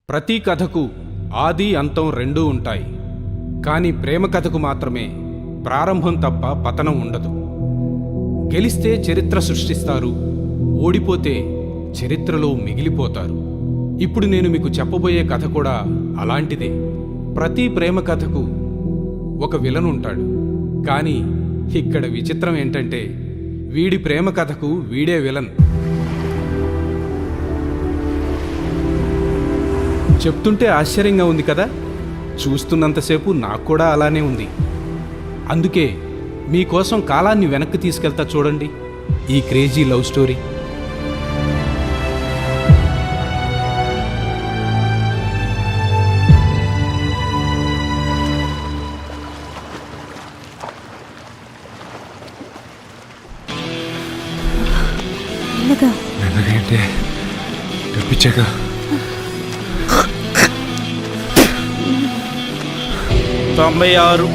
ప్రతి కథకు ఆది అంతం రెండూ ఉంటాయి. కానీ ప్రేమ కథకు మాత్రమే ప్రారంభం తప్ప పతనం ఉండదు. గెలిస్తే చరిత్ర సృష్టిస్తారు, ఓడిపోతే చరిత్రలో మిగిలిపోతారు. ఇప్పుడు నేను మీకు చెప్పబోయే కథ కూడా అలాంటిదే. ప్రతి ప్రేమ కథకు ఒక విలన్ ఉంటాడు. కానీ ఇక్కడ విచిత్రం ఏంటంటే వీడి ప్రేమ కథకు వీడే విలన్. చెప్తుంటే ఆశ్చర్యంగా ఉంది కదా? చూస్తున్నంతసేపు నాకు కూడా అలానే ఉంది. అందుకే మీకోసం కాలాన్ని వెనక్కి తీసుకెళ్తా చూడండి ఈ క్రేజీ లవ్ స్టోరీ. మెల్లగా డబ్బిచ్చాక 96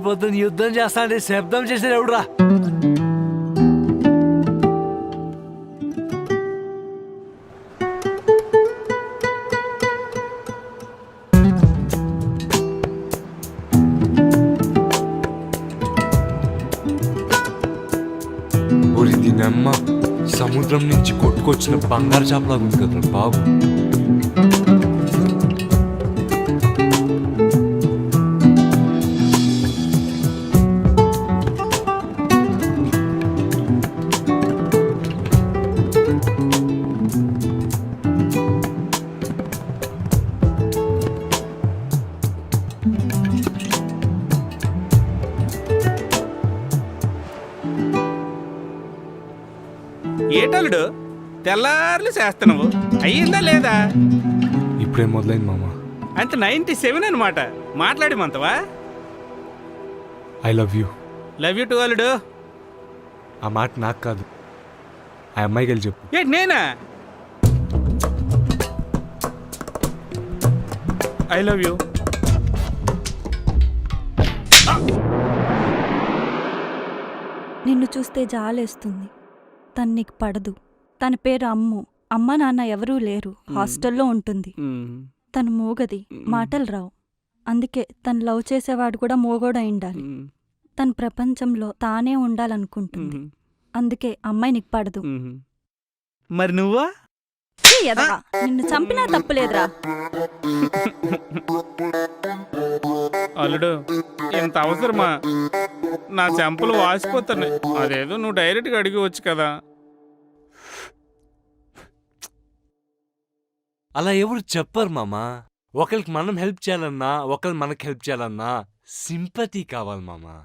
పొద్దున్న యుద్ధం చేస్తాంటే శబ్దం చేసేది ఎవడురా? దీనమ్మ సముద్రం నుంచి కొట్టుకొచ్చిన బంగారు చేపలాగా ఉంది కదా బాబు. ఏటలుడు తెల్లార్లు చేస్తున్నావు, అయ్యిందా లేదా? ఇప్పుడే మొదలైంది మామ. అంత 97 అనమాట. మాట్లాడమంతవా? I love you. Love you too అల్లుడు. ఆ మాట నాకు కాదు, ఆ అమ్మాయికి వెళ్ళి చెప్పు. ఏంటి నేనా? I love you. నిన్ను చూస్తే జాలేస్తుంది. తను నీకు పడదు. తన పేరు అమ్ము. అమ్మ నాన్న ఎవరూ లేరు, హాస్టల్లో ఉంటుంది. తను మూగది, మాటలు రావు. అందుకే తను లవ్ చేసేవాడు కూడా మూగోడై ఉండాలి. తన ప్రపంచంలో తానే ఉండాలనుకుంటుంది. అందుకే అమ్మాయి నీకు పడదు. మరి నువ్వా? ఎదగా నిన్ను చంపినా తప్పులేదురా. అల్లుడు, ఇంత అవసరమా? నా చెంపలు వాసిపోతున్నాయి. అదేదో నువ్వు డైరెక్ట్గా అడిగవచ్చు కదా. అలా ఎవరు చెప్పరు మామా. ఒకరికి మనం హెల్ప్ చేయాలన్నా, ఒకరు మనకి హెల్ప్ చేయాలన్నా సింపతి కావాలి మామా.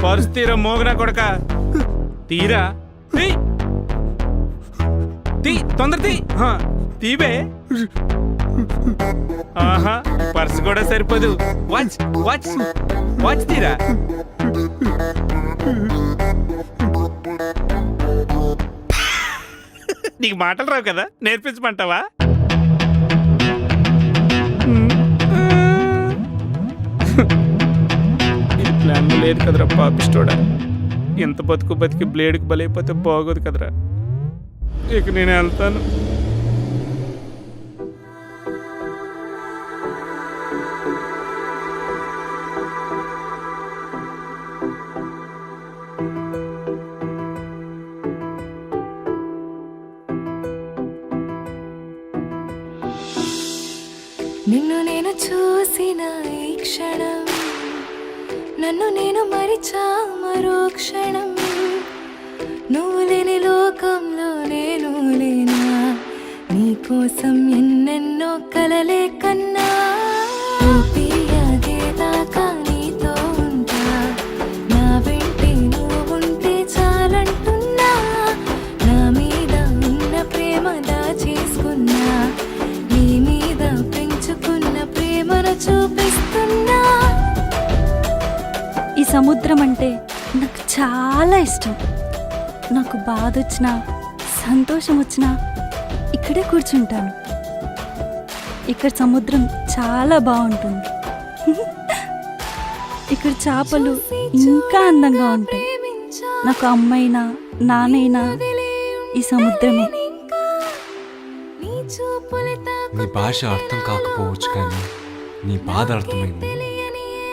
పర్సు తీరా, మోగనా కొడక తీరా. తీ తొందర తీ. తీవే. ఆహా, పర్సు కూడా సరిపోదు. వాచ్ వాచ్ వాచ్ తీరా. నీకు మాటలు రావు కదా, నేర్పించమంటావా? ప్లాన్ లేదు కదరా పాపిస్టోడా. ఎంత బతికి బ్లేడ్కి బలైపోతే బాగోదు కదరా. ఇక నేను వెళ్తాను. నిన్ను నేను చూసిన ఈ క్షణం నన్ను నేను మరిచా మరో క్షణం నువ్వు లేని లోకంలో నేను లేనా నీకోసం ఎన్నెన్నో కలలే కన్నా ఊపిరియాగేదాకా నీతో ఉంటా నా వెంటే నువ్వుంటే చాలంటున్నా నా మీద ఉన్న ప్రేమ దాచేసుకున్నా నీ మీద పెంచుకున్న ప్రేమను చూపిస్తున్నా. ఈ సముద్రం అంటే నాకు చాలా ఇష్టం. నాకు బాధ వచ్చినా సంతోషం వచ్చినా ఇక్కడే కూర్చుంటాను. ఇక్కడ సముద్రం చాలా బాగుంటుంది. ఇక్కడ చేపలు ఇంకా అందంగా ఉంటాయి. నాకు అమ్మైనా నాన్నైనా ఈ సముద్రమే. నీ భాష అర్థం కాకపోవచ్చు కానీ నీ బాధ అర్థమైంది.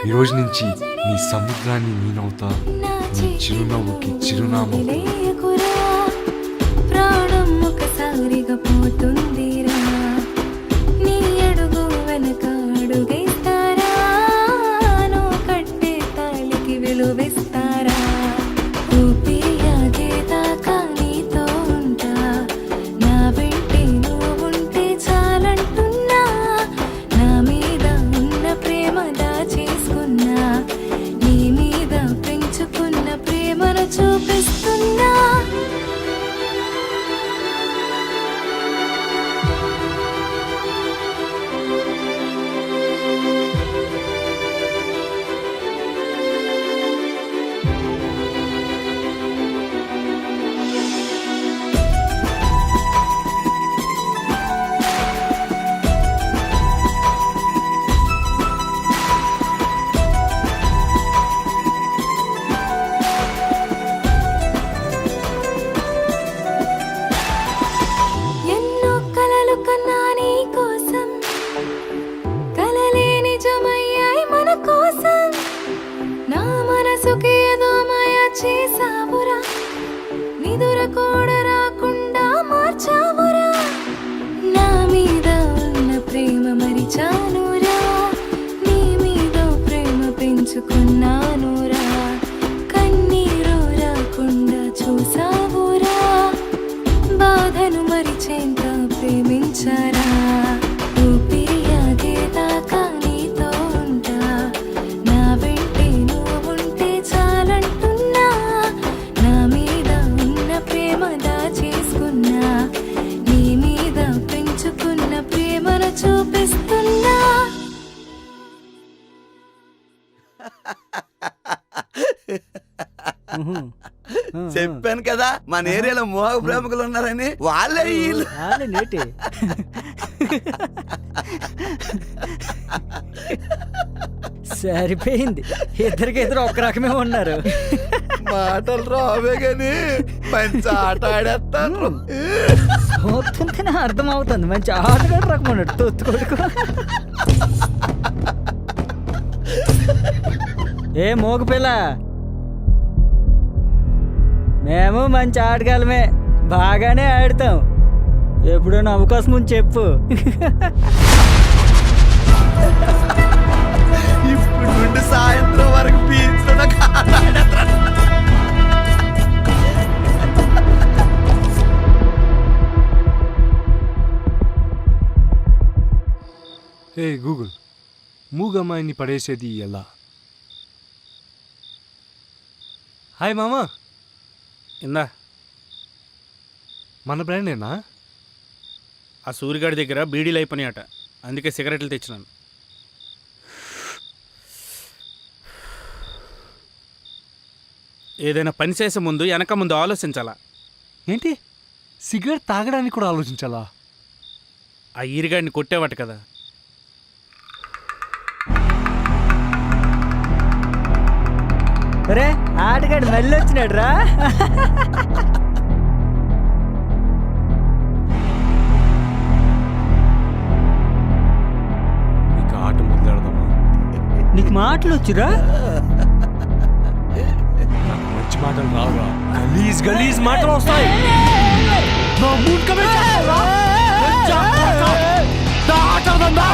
ఈరోజు నుంచి నీ సముద్రాన్ని నేనవుతా, నీ చిరునవ్వుకి చిరునామా. ప్రాణం ఒకసారిగా పోతుందిరా నీ అడుగు వెనక అడుగేస్తారా నువ్వు కట్టే తాళికి విలువిస్తారా ఊపిరియాగేదాకా నీతో ఉంటా నా వెంటే నువ్వుంటే చాలంటున్నా నా మీద ఉన్న ప్రేమ దాచేసుకున్నా నీ మీద పెంచుకున్న ప్రేమను చూపిస్తున్నా. ఎన్నో కలలు కన్నా నీ కోసం కలలే నిజమయ్యాయి మన కోసం నా మనసుకి ఏదో మాయ చేసావురా నిదుర కూడా రాకుండా మార్చావురా నా మీద ఉన్న ప్రేమ మరిచానురా నీ మీద ప్రేమ పెంచుకున్నానురా కన్నీరు రాకుండా చూసావురా బాధను మరిచేంత ప్రేమించారా ఊపిరియాగేదాకా నీతో ఉంటా నా వెంటే నువ్వుంటే చాలంటున్నా నా మీద ఉన్న ప్రేమ దాచేసుకున్నా నీ మీద పెంచుకున్న ప్రేమను చూపిస్తున్నా. చెప్పాను కదా మన ఏరియాలో మోహ ప్రేమికులు ఉన్నారని. వాళ్ళే వీళ్ళు. నేటి సరిపోయింది. ఇద్దరు ఒక్క రకమే ఉన్నారు. మాటలు రావే గాని మంచి ఆట ఆడేస్తాను. చూస్తుంటేనే అర్థం అవుతుంది మంచి ఆటగాడు రకమన్నాడు తొత్తు కొడుకు. ఏ మోగ పిల్ల, మేము మంచి ఆటగాళ్ళమే, బాగానే ఆడతాం. ఎప్పుడైనా అవకాశం ఉంది చెప్పు. ఇప్పుడు నుండి సాయంత్రం వరకు పీచుతున్న ఏ గూగుల్, మూగమ్మాయిని పడేసేది ఎలా? హాయ్ మామా. ఇందా మన బ్రాండేనా? ఆ సూర్యగాడి దగ్గర బీడీలు అయిపోయినాయట, అందుకే సిగరెట్లు తెచ్చినాను. ఏదైనా పని చేసే ముందు వెనక ముందు ఆలోచించాలా. ఏంటి, సిగరెట్ తాగడానికి కూడా ఆలోచించాలా? ఆ ఈరిగాడిని కొట్టేవాట కదా. రే ఆటగాడు మళ్ళీ వచ్చినాడు రా. ఇక ఆట మొదలెడదామా? నీకు మాటలు వచ్చిరా? నాకు మంచి మాటలు రావురా, గలీజ్ గలీజ్ మాటలు వస్తాయి. నా మూర్ఖమే చేస్తావురా? నా ఆట వద్దా?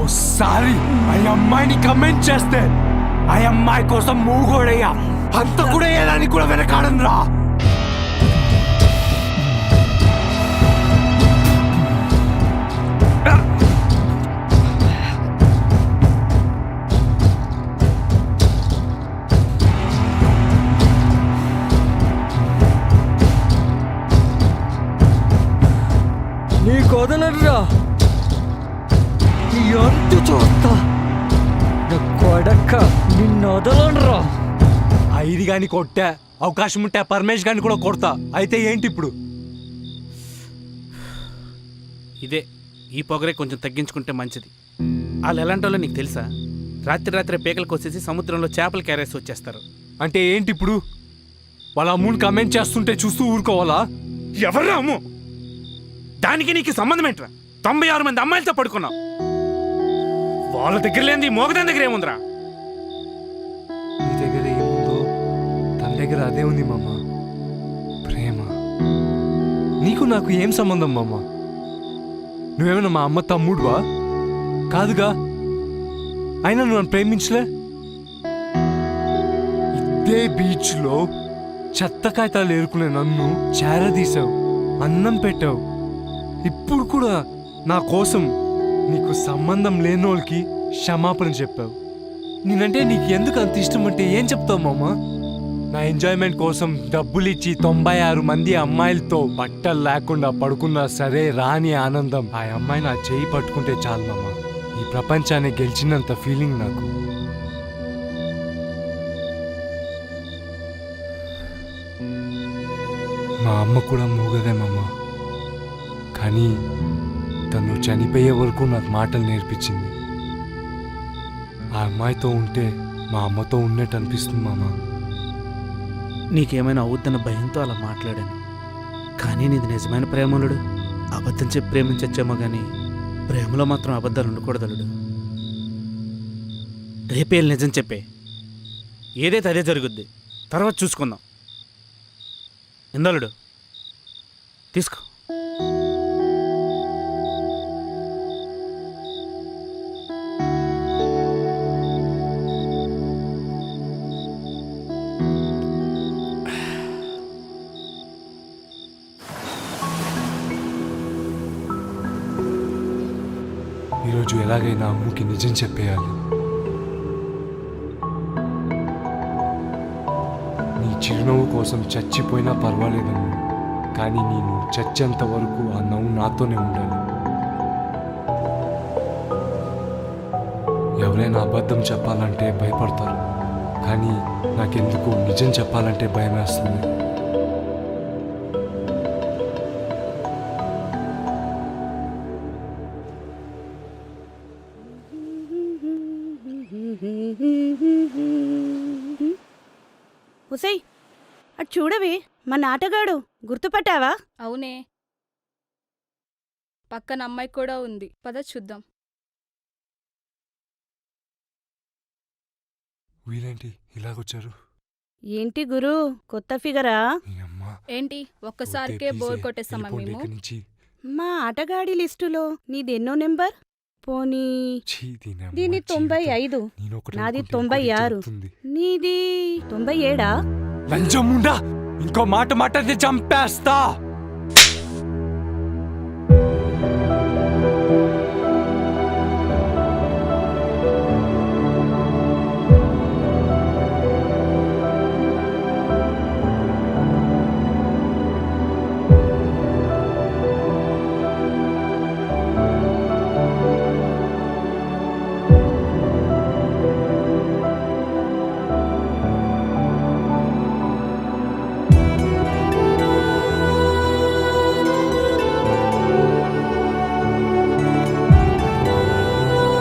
ఇంకోసారి ఆ అమ్మాయిని కమెంట్ చేస్తే ఆ అమ్మాయి కోసం మూగోడయ్యా అంత కూడా వేయడానికి కూడా వెనకాడను రా. నీ కొదలరా ఎంత చూస్తా నా కొడక్క నిన్ను వదలనరా. ఐది గాని కొట్టా, అవకాశం ఉంటే ఆ పరమేష్ గాని కూడా కొడతా. అయితే ఏంటి ఇప్పుడు? ఇదే ఈ పొగరే కొంచెం తగ్గించుకుంటే మంచిది. వాళ్ళు ఎలాంటి వాళ్ళో నీకు తెలుసా? రాత్రి పేకలు కోసేసి సముద్రంలో చేపలు క్యారేసి వచ్చేస్తారు. అంటే ఏంటి ఇప్పుడు? వాళ్ళ అమ్ముని కమెంట్ చేస్తుంటే చూస్తూ ఊరుకోవాలా? ఎవరు అమ్ము? దానికి నీకు సంబంధం ఏంట్రా? 96 మంది అమ్మాయిలతో పడుకున్నావు. వాళ్ళ దగ్గర లేనిది మోగదాని దగ్గర ఏముందిరా? నీ దగ్గర ఏముందో తన దగ్గర అదే ఉంది మామ. ప్రేమ. నీకు నాకు ఏం సంబంధం మామ? నువ్వేమైనా మా అమ్మ తమ్ముడువా? కాదుగా. అయినా నువ్వు నన్ను ప్రేమించలే. ఇదే బీచ్లో చెత్త కాగితాలు ఏరుకునే నన్ను చేరదీసావు, అన్నం పెట్టావు. ఇప్పుడు కూడా నా కోసం నీకు సంబంధం లేనోళ్ళకి క్షమాపణ చెప్పావు. నేనంటే నీకు ఎందుకు అంత ఇష్టం అంటే ఏం చెప్తావు మామ? నా ఎంజాయ్మెంట్ కోసం డబ్బులు ఇచ్చి 96 మంది అమ్మాయిలతో బట్టలు లేకుండా పడుకున్నా సరే రాని ఆనందం ఆ అమ్మాయి నా చేయి పట్టుకుంటే చాలు మామ. ఈ ప్రపంచాన్ని గెలిచినంత ఫీలింగ్ నాకు. మా అమ్మ కూడా మూగదే మామ. కానీ తను చనిపోయే వరకు నాకు మాటలు నేర్పించింది. ఆ అమ్మాయితో ఉంటే మా అమ్మతో ఉన్నట్టు అనిపిస్తుంది మామ. నీకేమైనా అవుద్దన్న భయంతో అలా మాట్లాడాను. కానీ నీది నిజమైన ప్రేమలుడు. అబద్ధం చెప్పి ప్రేమించచ్చేమో కానీ ప్రేమలో మాత్రం అబద్ధాలు ఉండకూడదలుడు. రేపే నిజం చెప్పే. ఏదైతే అదే జరుగుద్ది. తర్వాత చూసుకుందాం. ఎందలుడు తీసుకో. ఈరోజు ఎలాగైనా అమ్ముకి నిజం చెప్పేయాలి. నీ చిరునవ్వు కోసం చచ్చిపోయినా పర్వాలేదమ్ము, కానీ నేను చచ్చేంత వరకు ఆ నవ్వు నాతోనే ఉండాలి. ఎవరైనా అబద్ధం చెప్పాలంటే భయపడతారు, కానీ నాకెందుకు నిజం చెప్పాలంటే భయం వేస్తుంది. ఉసై అటు చూడవి, మన ఆటగాడు గుర్తుపట్టావా? అవునే, పక్కన అమ్మాయి కూడా ఉంది. పద చూద్దాం. వీరేంటి ఇలాగొచ్చారు? ఏంటి గురు, కొత్త ఫిగరా? ఏంటి ఒక్కసారికే బోర్ కొట్టేస్తామా మేము? మా ఆటగాడి లిస్టులో నీదెన్నో నెంబర్? పోనీ దీని 95, నాది 96, నీది 97. లంచముండా, ఇంకో మాట మాట్లాడితే చంపేస్తా.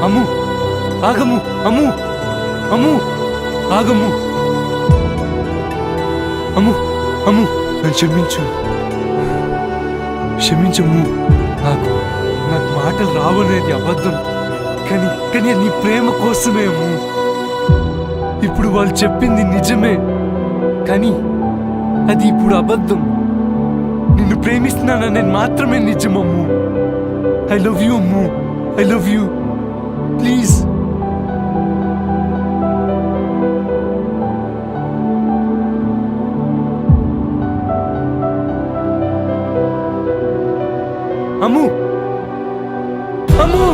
అమ్ము ఆగము, అమ్ము అమ్ము ఆగము, అమ్ము అమ్ము నన్ను క్షమించము. నాకు మాటలు రావనేది అబద్ధం, కానీ నీ ప్రేమ కోసమే అమ్ము. ఇప్పుడు వాళ్ళు చెప్పింది నిజమే, కానీ అది ఇప్పుడు అబద్ధం. నిన్ను ప్రేమిస్తున్నానని మాత్రమే నిజమమ్ము. I love you Ammu, I love you. Please. Ammu Ammu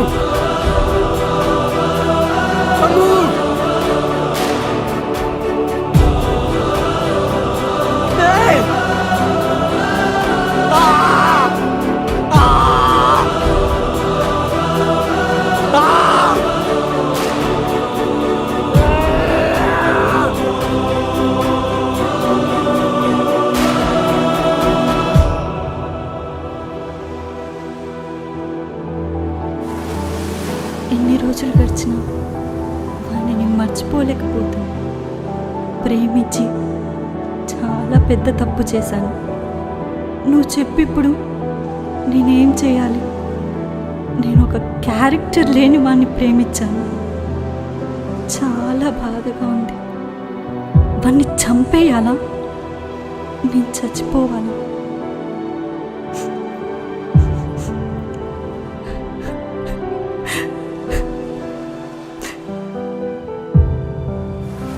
Ammu ఏయ్! ఎన్ని రోజులు గడిచినా వాడిని మర్చిపోలేకపోతున్నా. ప్రేమించి చాలా పెద్ద తప్పు చేశాను. నువ్వు చెప్పిప్పుడు నేనేం చేయాలి? నేను ఒక క్యారెక్టర్ లేని వాడిని ప్రేమించాను. చాలా బాధగా ఉంది. వాడిని చంపేయాలా? నేను చచ్చిపోవాలా?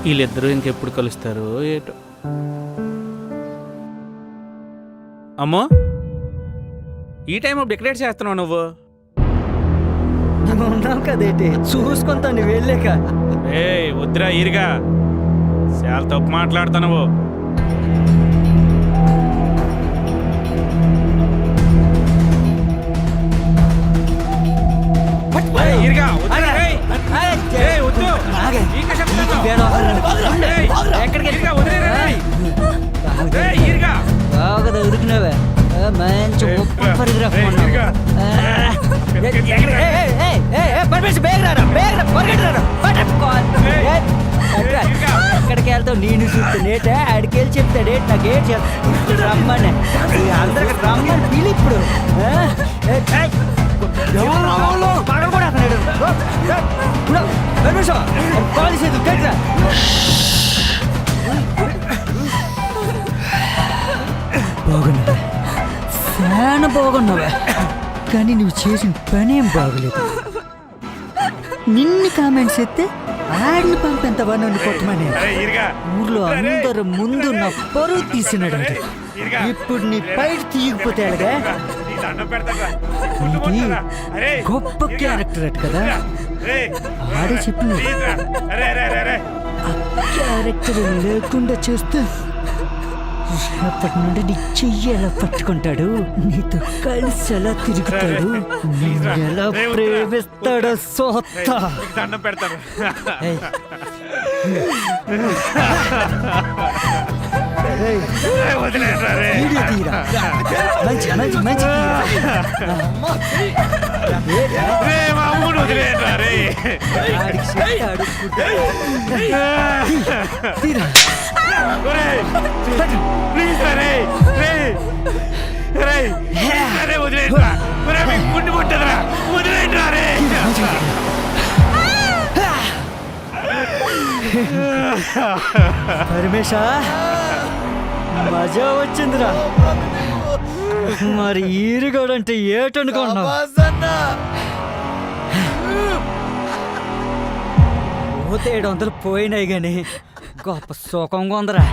వీళ్ళిద్దరూ ఇంకెప్పుడు కలుస్తారో ఏటో. అమ్మో, ఈ టైం అప్పుడు డెకరేట్ చేస్తున్నావు నువ్వు? నువ్వు ఉన్నావు కదేటి చూసుకుంటాను వెళ్ళాక. ఏ వద్దురా ఈరిగా, చాలా తప్పు మాట్లాడుతున్నావు. ఈరిగా వద్దురా, ఏయ్. ఏయ్, వద్దు. ఇంకా చెప్తాను. ఏయ్, ఈరిగా వదిలేరా, ఏయ్. ఏయ్, ఈరిగా. బాగా దొరికినావే మంచి ఉప్పు పరిగ్రాఫ్ ఎక్కడికి వెళ్తావు? నేను చూస్తానేటే ఆడికి వెళ్ళి చెప్తాడే నాకేం చెప్తాడు రమ్మని అందరికి రమ్మని పిలి ఇప్పుడు కూడా కాల్ చేదు గట్రా బాగున్నావా? చాలా బాగున్నావా? కానీ నువ్వు చేసిన పని ఏం బాగలేదు. నిన్ను కామెంట్స్ ఎత్తే ఆడిని పంపేంతవా నన్ను కొట్టమని ఊర్లో అందరు ముందు నా పరువు తీసినాడు. ఇప్పుడు నీ పైట తీయకపోతే అలాగా గొప్ప క్యారెక్టర్ అట్ కదా ఆడే చెప్పి క్యారెక్టర్ లేకుండా చేస్తే అప్పటి నుండి నీ చెయ్యి ఎలా పట్టుకుంటాడు, నీతో కలిసి ఎలా తిరుగుతాడు, నిన్ను ఎలా ప్రేమిస్తాడో సోత్తా. వీడియో తీరా మంచి మంచి మంచి తీరా పరమేశా మజా వచ్చిందిరా. మరి ఈరుగోడంటే ఏటనుకున్నావు? పోతే 700 పోయినాయి గాని గొప్ప సుఖంగా ఉందిరా.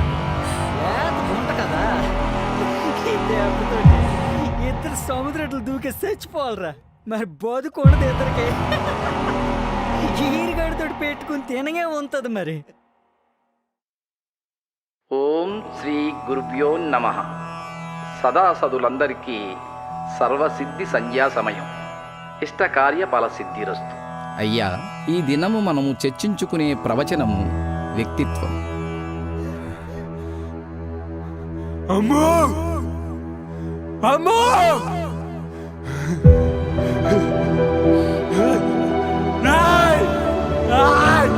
ఉంట కదా ఇద్దరు సముద్రాలు దూకే చచ్చిపోవాలరా. మరి బతుకుండదు ఇద్దరికి. ఈరుగడితో పెట్టుకుని తినగే ఉంటది మరి. ఓం శ్రీ గురుభ్యో నమః. సదాసదులందరికీ సర్వసిద్ధి సంధ్యా సమయం. ఇష్టకార్య ఫల సిద్ధిరస్తు. అయ్యా, ఈ దినము మనము చర్చించుకునే ప్రవచనము వ్యక్తిత్వం. అమ్మో అమ్మో నాయ్ నాయ్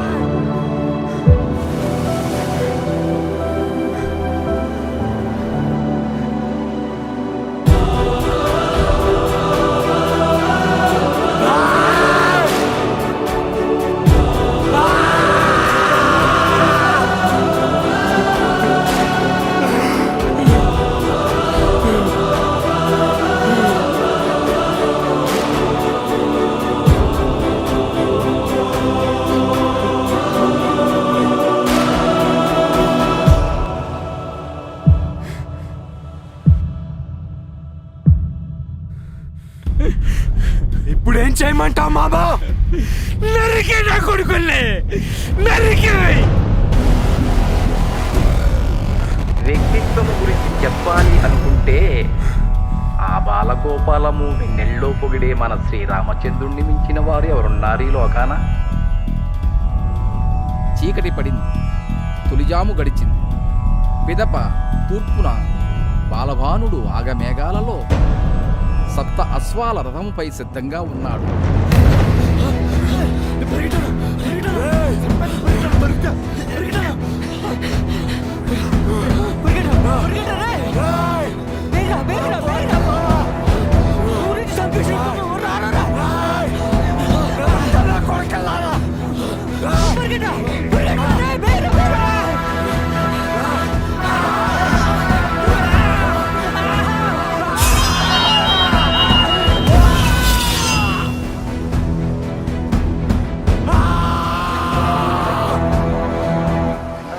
నరికే నా కొడుకుల్ని నరికే. వ్యక్తిత్వం గురించి చెప్పాలి అనుకుంటే ఆ బాలగోపాలము వెన్నెల్లో పొగిడే మన శ్రీరామచంద్రుణ్ణి మించిన వారు ఎవరున్నారు ఈ లోకాన? చీకటి పడింది, తొలిజాము గడిచింది. పిదప తూర్పున బాలభానుడు ఆగమేఘాలలో సప్త అశ్వాల రథముపై సిద్ధంగా ఉన్నాడు.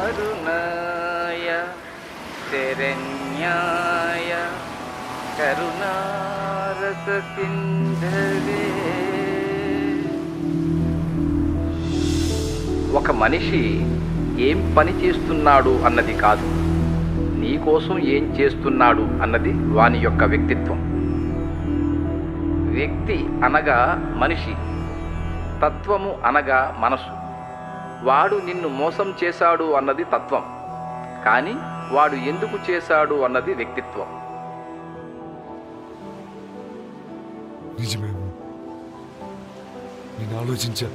అరుణాయ శరణ్యాయ కరుణారస సింధవే. ఒక మనిషి ఏం పని చేస్తున్నాడు అన్నది కాదు, నీకోసం ఏం చేస్తున్నాడు అన్నది వాని యొక్క వ్యక్తిత్వం. వ్యక్తి అనగా మనిషి, తత్వము అనగా మనసు. వాడు నిన్ను మోసం చేశాడు అన్నది తత్వం, కానీ వాడు ఎందుకు చేశాడు అన్నది వ్యక్తిత్వం. నిజమే, నేను ఆలోచించా.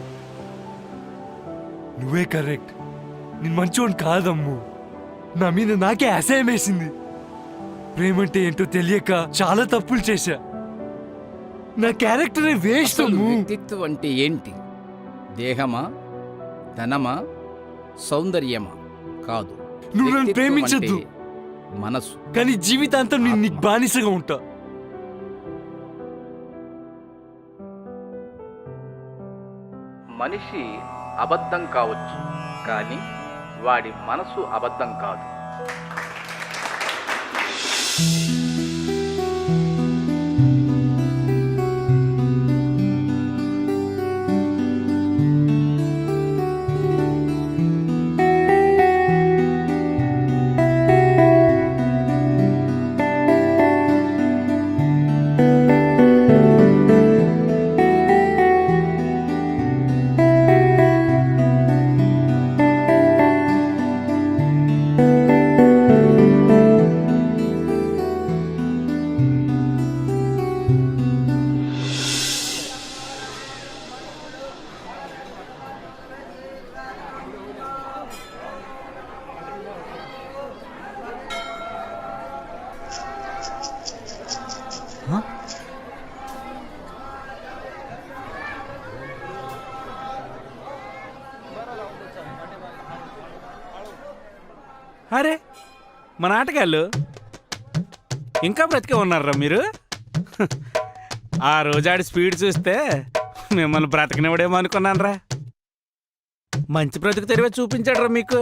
నువ్వే కరెక్ట్. నేను మంచోని కాదమ్ము. నా మీద నాకే అసహ్యం వేసింది. ప్రేమంటే ఏంటో తెలియక చాలా తప్పులు చేశా. నా క్యారెక్టరే వేస్ట్ అసలు అమ్ము. వ్యక్తిత్వం అంటే ఏంటి? దేహమా, ధనమా, సౌందర్యమా? కాదు. నువ్వు నన్ను వ్యక్తిత్వం ప్రేమించొద్దు, అంటే మనసు. కానీ జీవితాంతం నేను నీకు బానిసగా ఉంటా. మనిషి అబద్ధం కావచ్చు, కానీ వాడి మనసు అబద్ధం కాదు. అరే మన ఆటగాళ్ళు ఇంకా బ్రతికే ఉన్నారా మీరు? ఆ రోజు ఆడి స్పీడ్ చూస్తే మిమ్మల్ని బ్రతకనివ్వడేమో అనుకున్నానరా. మంచి బ్రతుకు తెరివే చూపించాడురా మీకు.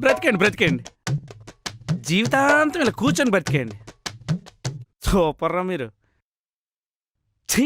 బ్రతికండి బ్రతికండి, జీవితాంతం ఇలా కూర్చొని బ్రతికండి. సూపర్రా మీరు. ఛీ